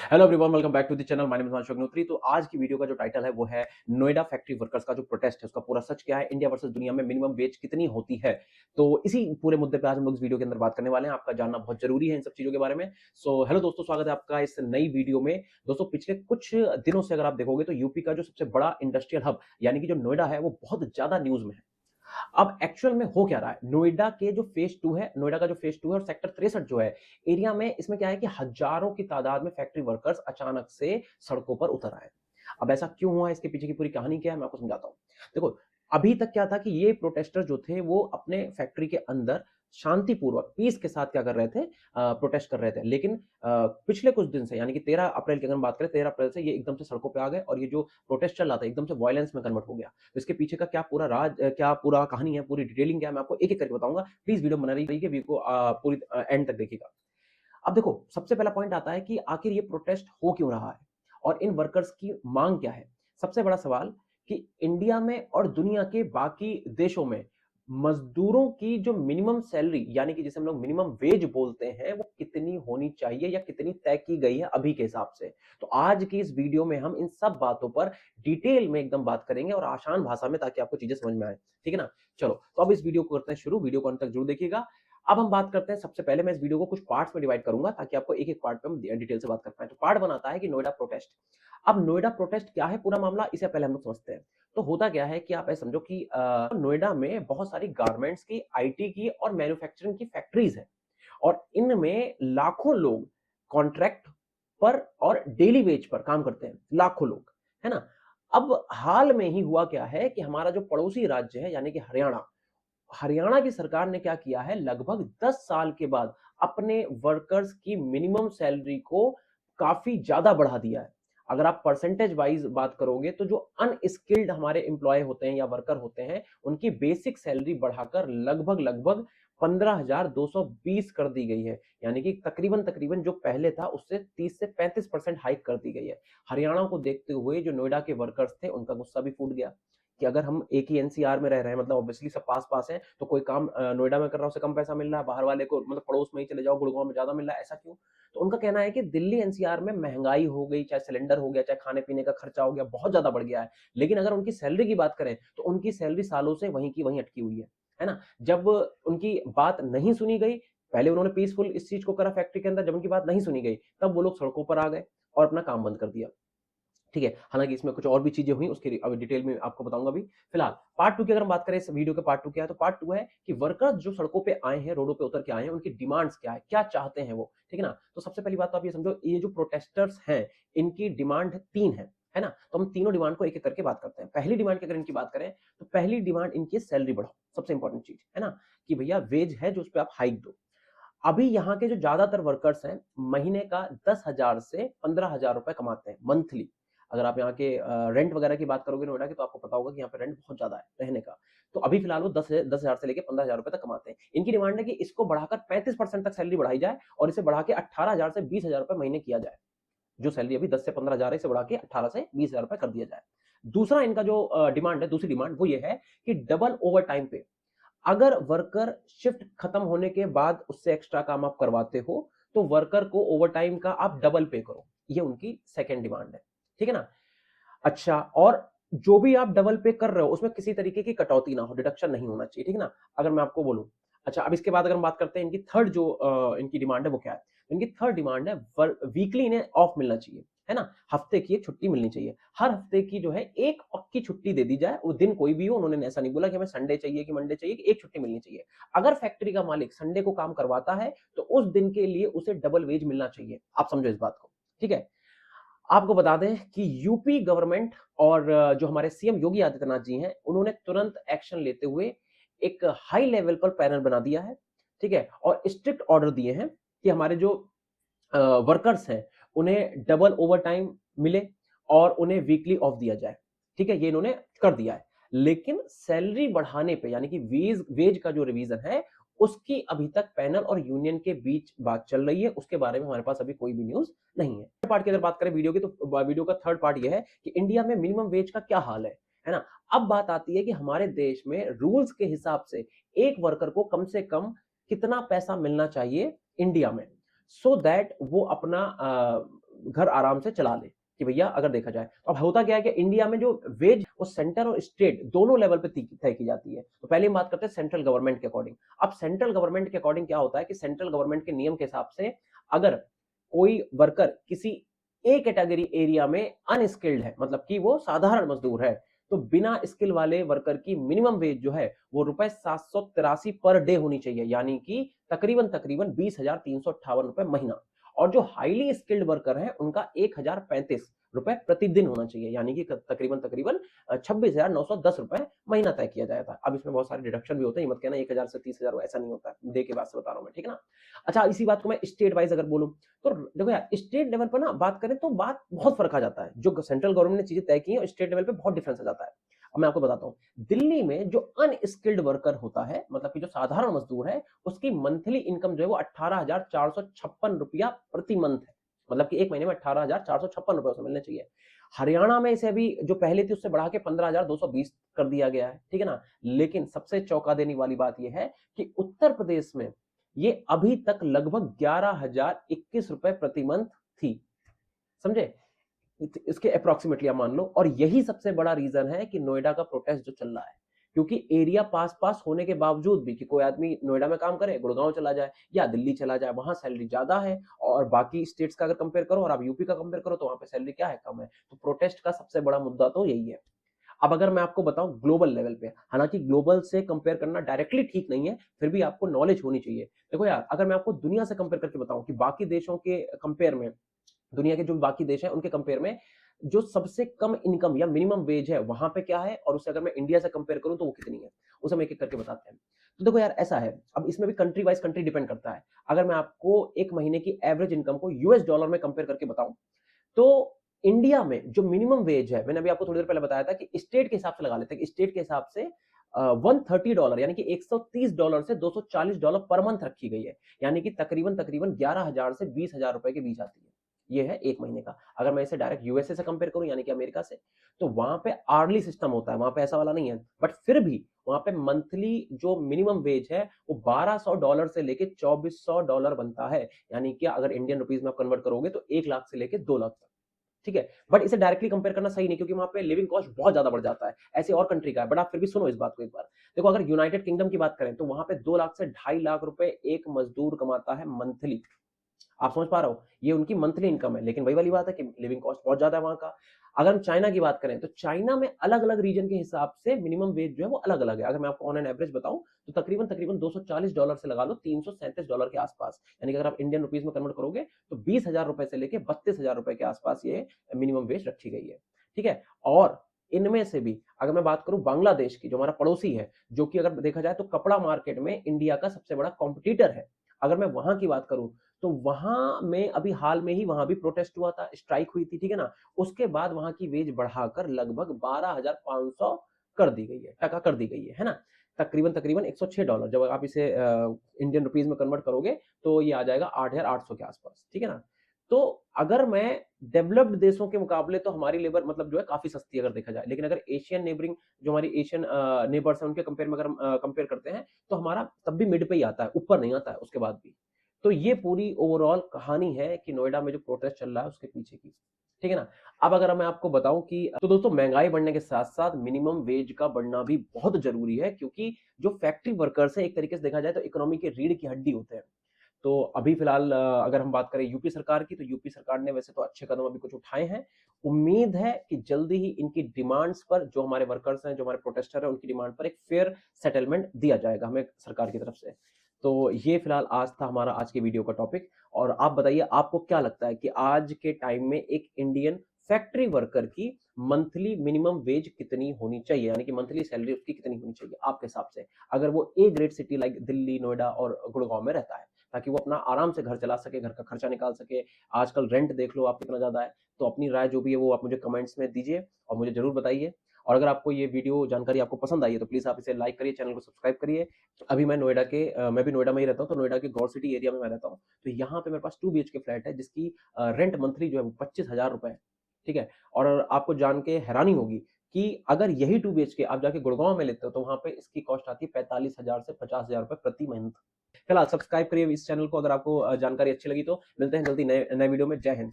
Hello everyone, welcome back to the channel. My name is Himanshu Agnihotri. तो आज की video का जो टाइटल है वो है नोएडा फैक्ट्री वर्कर्स का जो प्रोटेस्ट है उसका पूरा सच क्या है, इंडिया वर्सेस दुनिया में मिनिमम वेज कितनी होती है। तो इसी पूरे मुद्दे पे आज हम लोग इस वीडियो के अंदर बात करने वाले हैं। आपका जानना बहुत जरूरी है इन सब चीजों के बारे में। सो हेलो दोस्तों, स्वागत है आपका इस नई वीडियो में। दोस्तों, पिछले कुछ दिनों से अगर आप देखोगे तो यूपी का जो सबसे बड़ा इंडस्ट्रियल हब यानी कि जो नोएडा है वो बहुत ज्यादा न्यूज में है। अब एक्चुअल में हो क्या रहा है, नोएडा के जो फेज 2 है, नोएडा का जो फेज 2 है और सेक्टर 63 जो है एरिया में, इसमें क्या है कि हजारों की तादाद में फैक्ट्री वर्कर्स अचानक से सड़कों पर उतर आए। अब ऐसा क्यों हुआ, इसके पीछे की पूरी कहानी क्या है, मैं आपको समझाता हूं। देखो, अभी तक क्या था कि ये प्रोटेस्टर जो थे वो अपने फैक्ट्री के अंदर शांतिपूर्वक पीस के साथ क्या कर रहे थे, प्रोटेस्ट कर रहे थे। लेकिन पिछले कुछ दिन से यानी कि 13 अप्रैल की अगर हम बात करें, 13 अप्रैल से ये एकदम से सड़कों पे आ गए और ये जो प्रोटेस्ट चल रहा था एकदम से वायलेंस में कन्वर्ट हो गया। तो इसके पीछे का क्या पूरा क्या पूरा कहानी है, पूरी डिटेलिंग क्या है, मैं आपको एक एक करके बताऊंगा। प्लीज वीडियो बना रही है, वीडियो को पूरी एंड तक देखिएगा। अब देखो, सबसे पहला पॉइंट आता है कि आखिर ये प्रोटेस्ट हो क्यों रहा है और इन वर्कर्स की मांग क्या है। सबसे बड़ा सवाल कि इंडिया में और दुनिया के बाकी देशों में मजदूरों की जो मिनिमम सैलरी यानी कि जिसे हम लोग मिनिमम वेज बोलते हैं वो कितनी होनी चाहिए या कितनी तय की गई है अभी के हिसाब से। तो आज की इस वीडियो में हम इन सब बातों पर डिटेल में एकदम बात करेंगे और आसान भाषा में, ताकि आपको चीजें समझ में आए। ठीक है ना। चलो, तो अब इस वीडियो को करते हैं शुरू। वीडियो को अंत तक जरूर देखिएगा। अब हम बात करते हैं, सबसे पहले मैं इस वीडियो को कुछ पार्ट्स में डिवाइड करूंगा ताकि आपको एक एक पार्ट पे हम डिटेल से बात कर पाए। तो पार्ट बनाता है कि नोएडा प्रोटेस्ट। अब नोएडा प्रोटेस्ट क्या है, पूरा मामला, इसे पहले हम लोग समझते हैं। तो होता क्या है कि आप ऐसे समझो कि नोएडा में बहुत सारी गारमेंट्स की, आईटी की और मैन्युफैक्चरिंग की फैक्ट्रीज है और इनमें लाखों लोग कॉन्ट्रैक्ट पर और डेली वेज पर काम करते हैं, लाखों लोग, है ना। अब हाल में ही हुआ क्या है कि हमारा जो पड़ोसी राज्य है यानी कि हरियाणा, हरियाणा की सरकार ने क्या किया है, लगभग 10 साल के बाद अपने वर्कर्स की मिनिमम सैलरी को काफी ज्यादा बढ़ा दिया है। अगर आप परसेंटेज वाइज बात करोगे तो जो अनस्किल्ड हमारे एम्प्लॉय होते हैं या वर्कर होते हैं उनकी बेसिक सैलरी बढ़ाकर लगभग लगभग 15,220 कर दी गई है। यानी कि तकरीबन तकरीबन जो पहले था उससे 30 से 35% हाइक कर दी गई है। हरियाणा को देखते हुए जो नोएडा के वर्कर्स थे उनका गुस्सा भी फूट गया कि अगर हम एक ही एनसीआर में रह रहे हैं, मतलब ऑब्वियसली सब पास पास है, तो कोई काम नोएडा में कर रहा है उसे कम पैसा मिल रहा है, बाहर वाले को मतलब पड़ोस में ही चले जाओ गुड़गांव में ज्यादा मिल रहा है, ऐसा क्यों। तो उनका कहना है कि दिल्ली एनसीआर में महंगाई हो गई, चाहे सिलेंडर हो गया, चाहे खाने पीने का खर्चा हो गया, बहुत ज्यादा बढ़ गया है। लेकिन अगर उनकी सैलरी की बात करें तो उनकी सैलरी सालों से वहीं की वहीं अटकी हुई है ना। जब उनकी बात नहीं सुनी गई, पहले उन्होंने पीसफुल इस चीज को करा फैक्ट्री के अंदर, जब उनकी बात नहीं सुनी गई तब वो लोग सड़कों पर आ गए और अपना काम बंद कर दिया। ठीक है, हालांकि इसमें कुछ और भी चीजें हुई, उसकी अब डिटेल में आपको बताऊंगा भी। फिलहाल पार्ट 2 की अगर हम बात करें, इस वीडियो के पार्ट 2 क्या है, तो पार्ट 2 है कि वर्कर्स जो सड़कों पे आए हैं, रोडों पे उतर के आए हैं, उनकी डिमांड्स क्या है, क्या चाहते हैं वो। ठीक है ना। तो सबसे पहली बात तो आप ये समझो, ये जो प्रोटेस्टर्स हैं इनकी डिमांड 3 है ना। तो हम तीनों डिमांड को एक एक करके बात करते हैं। पहली डिमांड की अगर इनकी बात करें तो पहली डिमांड इनकी सैलरी बढ़ाओ, सबसे इंपॉर्टेंट चीज है ना, कि भैया वेज है जो उस पर आप हाइक दो। अभी यहाँ के जो ज्यादातर वर्कर्स हैं महीने का 10,000 से 15,000 रुपए कमाते हैं मंथली। अगर आप यहाँ के रेंट वगैरह की बात करोगे नोएडा की, तो आपको पता होगा कि यहाँ पे रेंट बहुत ज्यादा है रहने का। तो अभी फिलहाल वो 10,000 से लेकर 15,000 रुपए तक कमाते हैं। इनकी डिमांड है कि इसको बढ़ाकर 35% तक सैलरी बढ़ाई जाए और इसे बढ़ा के 18,000 से 20,000 रुपए महीने किया जाए। जो सैलरी अभी 10 से 15,000 है इसे बढ़ा के 18 से 20,000 रुपए कर दिया जाए। दूसरा इनका जो डिमांड है, दूसरी डिमांड वो ये है कि डबल ओवर टाइम पे, अगर वर्कर शिफ्ट खत्म होने के बाद उससे एक्स्ट्रा काम आप करवाते हो तो वर्कर को ओवर टाइम का आप डबल पे करो। ये उनकी सेकेंड डिमांड है। ठीक है ना। अच्छा, और जो भी आप डबल पे कर रहे हो उसमें किसी तरीके की कटौती ना हो, डिडक्शन नहीं होना चाहिए। ठीक है ना। अगर मैं आपको बोलूं, अच्छा अब इसके बाद अगर हम बात करते हैं इनकी थर्ड जो इनकी डिमांड है वो क्या है। इनकी थर्ड डिमांड है वीकली इन्हें ऑफ मिलना चाहिए, है ना। हफ्ते की एक छुट्टी मिलनी चाहिए, हर हफ्ते की जो है एक पक्की छुट्टी दे दी जाए, वो दिन कोई भी हो। उन्होंने ऐसा नहीं बोला कि हमें संडे चाहिए कि मंडे चाहिए, कि एक छुट्टी मिलनी चाहिए। अगर फैक्ट्री का मालिक संडे को काम करवाता है तो उस दिन के लिए उसे डबल वेज मिलना चाहिए। आप समझो इस बात को। ठीक है। आपको बता दें कि यूपी गवर्नमेंट और जो हमारे सीएम योगी आदित्यनाथ जी हैं उन्होंने तुरंत एक्शन लेते हुए एक हाई लेवल पर पैनल बना दिया है। ठीक है, और स्ट्रिक्ट ऑर्डर दिए हैं कि हमारे जो वर्कर्स हैं उन्हें डबल ओवर टाइम मिले और उन्हें वीकली ऑफ दिया जाए। ठीक है, ये इन्होंने कर दिया है। लेकिन सैलरी बढ़ाने पे यानी कि वेज वेज का जो रिवीजन है उसकी अभी तक पैनल और यूनियन के बीच बात चल रही है, उसके बारे में हमारे पास अभी कोई भी न्यूज नहीं है। थर्ड पार्ट की अगर बात करें वीडियो की, तो वीडियो का थर्ड पार्ट यह है कि इंडिया में मिनिमम वेज का क्या हाल है ना। अब बात आती है कि हमारे देश में रूल्स के हिसाब से एक वर्कर को कम से कम कितना पैसा मिलना चाहिए इंडिया में, सो दैट वो अपना घर आराम से चला ले कि भैया अगर देखा जाए। तो अब होता क्या है कि इंडिया में जो वेज वो सेंटर और स्टेट दोनों लेवल पे तय की जाती है। तो पहले हम बात करते हैं सेंट्रल गवर्नमेंट के अकॉर्डिंग। अब सेंट्रल गवर्नमेंट के अकॉर्डिंग क्या होता है कि सेंट्रल गवर्नमेंट के नियम के हिसाब से अगर कोई वर्कर किसी ए कैटेगरी एरिया में अनस्किल्ड है, मतलब कि वो साधारण मजदूर है, तो बिना स्किल वाले वर्कर की मिनिमम वेज जो है वो ₹783 पर डे होनी चाहिए, यानी कि तकरीबन तकरीबन 20,358 रुपए महीना। और जो हाईली स्किल्ड वर्कर है उनका 1,035 रुपए प्रतिदिन होना चाहिए, यानी कि तकरीबन तकरीबन 26,910 रुपए महीना तय किया जाता है। अब इसमें बहुत सारे डिडक्शन भी होते हैं, मत कहना 1,000 से 30,000 ऐसा नहीं होता है, डे के बाद से बता रहा हूं मैं, ठीक है ना। अच्छा, इसी बात को मैं स्टेट वाइज अगर बोलूं तो देखो यार, स्टेट लेवल पर ना बात करें तो बात बहुत फर्क आ जाता है। जो सेंट्रल गवर्नमेंट ने चीजें तय की है, स्टेट लेवल पे बहुत डिफरेंस आ जाता है। अब मैं आपको बताता हूं, दिल्ली में जो अनस्किल्ड वर्कर होता है, मतलब कि जो साधारण मजदूर है, उसकी मंथली इनकम जो है वो 18,456 रुपया प्रति मंथ है। मतलब कि एक महीने में 18,456 रुपए उसे मिलने चाहिए। हरियाणा में इसे अभी जो पहले थी उससे बढ़ा के 15,220 कर दिया गया है, ठीक है ना। लेकिन सबसे चौंका देने वाली बात यह है कि उत्तर प्रदेश में ये अभी तक लगभग 11,021 रुपए प्रति मंथ थी, समझे। इसके अप्रोक्सीमेटली आप मान लो। और यही सबसे बड़ा रीजन है कि नोएडा का प्रोटेस्ट जो चल रहा है, क्योंकि एरिया पास पास होने के बावजूद भी कि कोई आदमी नोएडा में काम करे, गुड़गांव चला जाए या दिल्ली चला जाए, वहां सैलरी ज्यादा है, और बाकी स्टेट्स का अगर कंपेयर करो और आप यूपी का कंपेयर करो तो वहां पे सैलरी क्या है, कम है। तो प्रोटेस्ट का सबसे बड़ा मुद्दा तो यही है। अब अगर मैं आपको बताऊं ग्लोबल लेवल पे, हालांकि ग्लोबल से कंपेयर करना डायरेक्टली ठीक नहीं है, फिर भी आपको नॉलेज होनी चाहिए। देखो यार, अगर मैं आपको दुनिया से कंपेयर करके बताऊं कि बाकी देशों के कंपेयर में, दुनिया के जो बाकी देश हैं उनके कंपेयर में जो सबसे कम इनकम या मिनिमम वेज है वहां पे क्या है, और उससे अगर मैं इंडिया से कंपेयर करूं तो वो कितनी है, उसे हम एक एक करके बताते हैं। तो देखो यार, ऐसा है, अब इसमें भी कंट्री वाइज कंट्री डिपेंड करता है। अगर मैं आपको एक महीने की एवरेज इनकम को यूएस डॉलर में कंपेयर करके बताऊं, तो इंडिया में जो मिनिमम वेज है, मैंने अभी आपको थोड़ी देर पहले बताया था कि स्टेट के हिसाब से लगा लेते हैं, स्टेट के हिसाब से $130 यानी कि $130 से $240 पर मंथ रखी गई है, यानी कि तकरीबन तकरीबन 11,000 से 20,000 रुपए के बीच आती है। ये है एक महीने का। अगर मैं इसे डायरेक्ट यूएसए से कंपेयर करूं, यानी कि अमेरिका से, तो वहां पे आर्ली सिस्टम होता है, वहां पे ऐसा वाला नहीं है। बट फिर भी वहां पे मंथली जो मिनिमम वेज है वो $1,200 से लेके $2,400 बनता है, यानी कि अगर इंडियन रुपीज में आप कन्वर्ट करोगे तो 1 लाख से लेके 2 लाख तक, ठीक है। बट इसे डायरेक्टली कंपेयर करना सही नहीं, क्योंकि वहां पे लिविंग कॉस्ट बहुत ज्यादा बढ़ जाता है, ऐसे और कंट्री का है। बट आप फिर भी सुनो इस बात को एक बार। देखो, अगर यूनाइटेड किंगडम की बात करें तो वहां पे 2 लाख से 2.5 लाख रुपए एक मजदूर कमाता है मंथली। आप समझ पा रहे हो, ये उनकी मंथली इनकम है। लेकिन वही वाली बात है कि लिविंग कॉस्ट बहुत ज्यादा है वहां का। अगर हम चाइना की बात करें तो चाइना में अलग अलग रीजन के हिसाब से मिनिमम वेज जो है वो अलग अलग है। अगर मैं आपको ऑन एन एवरेज बताऊं तो तकरीबन तकरीबन $240 से लगा लो $337 के आसपास, यानी कि अगर आप इंडियन रुपीज में कन्वर्ट करोगे तो 20,000 रुपए से लेके 32,000 रुपए के आसपास ये मिनिमम वेज रखी गई है, ठीक है। और इनमें से भी अगर मैं बात करूं बांग्लादेश की, जो हमारा पड़ोसी है, जो कि अगर देखा जाए तो कपड़ा मार्केट में इंडिया का सबसे बड़ा कॉम्पिटिटर है, अगर मैं वहां की बात करूं तो वहां में अभी हाल में ही वहां भी प्रोटेस्ट हुआ था, स्ट्राइक हुई थी, ठीक है ना। उसके बाद वहां की वेज बढ़ाकर लगभग 12,500 कर दी गई है, टका कर दी गई है ना। तकरीबन तकरीबन $106, जब आप इसे इंडियन रुपीज में कन्वर्ट करोगे तो ये आ जाएगा 8,800 के आसपास, ठीक है ना। तो अगर मैं डेवलप्ड देशों के मुकाबले तो हमारी लेबर मतलब जो है काफी सस्ती है अगर देखा जाए, लेकिन अगर एशियन नेबरिंग जो हमारी एशियन नेबर्स हैं उनके कंपेयर में अगर हम कंपेयर करते हैं तो हमारा तब भी मिड पे ही आता है, ऊपर नहीं आता है उसके बाद भी। तो ये पूरी ओवरऑल कहानी है कि नोएडा में जो प्रोटेस्ट चल रहा है उसके पीछे की, ठीक है ना। अब अगर मैं आपको बताऊं कि तो दोस्तों, महंगाई बढ़ने के साथ साथ मिनिमम वेज का बढ़ना भी बहुत जरूरी है, क्योंकि जो फैक्ट्री वर्कर्स है एक तरीके से देखा जाए तो इकोनॉमी के रीढ़ की हड्डी होते हैं। तो अभी फिलहाल अगर हम बात करें यूपी सरकार की, तो यूपी सरकार ने वैसे तो अच्छे कदम अभी कुछ उठाए हैं। उम्मीद है कि जल्दी ही इनकी डिमांड्स पर, जो हमारे वर्कर्स हैं, जो हमारे प्रोटेस्टर हैं, उनकी डिमांड पर एक फेयर सेटलमेंट दिया जाएगा हमें सरकार की तरफ से। तो ये फिलहाल आज था हमारा आज के वीडियो का टॉपिक। और आप बताइए आपको क्या लगता है कि आज के टाइम में एक इंडियन फैक्ट्री वर्कर की मंथली मिनिमम वेज कितनी होनी चाहिए, यानी कि मंथली सैलरी उसकी कितनी होनी चाहिए आपके हिसाब से, अगर वो A grade city like Delhi, Noida और गुड़गांव में रहता है, ताकि वो अपना आराम से घर चला सके, घर का खर्चा निकाल सके। आजकल रेंट देख लो आप कितना ज्यादा है। तो अपनी राय जो भी है वो आप मुझे कमेंट्स में दीजिए और मुझे जरूर बताइए। और अगर आपको ये वीडियो जानकारी आपको पसंद आई है तो प्लीज आप इसे लाइक करिए, चैनल को सब्सक्राइब करिए। अभी मैं नोएडा के मैं भी नोएडा में ही रहता हूँ, तो नोएडा के गौर सिटी एरिया में मैं रहता हूँ। तो यहाँ पे मेरे पास 2 BHK फ्लैट है जिसकी रेंट मंथली जो है वो 25,000 रुपए है, ठीक है। और आपको जान के हैरानी होगी कि अगर यही 2 BHK आप जाके गुड़गांव में लेते हो तो वहां पे इसकी कॉस्ट आती है 45,000 से 50,000 रुपए प्रति मंथ। फिलहाल सब्सक्राइब करिए इस चैनल को अगर आपको जानकारी अच्छी लगी। तो मिलते हैं जल्दी नए नए वीडियो में। जय हिंद।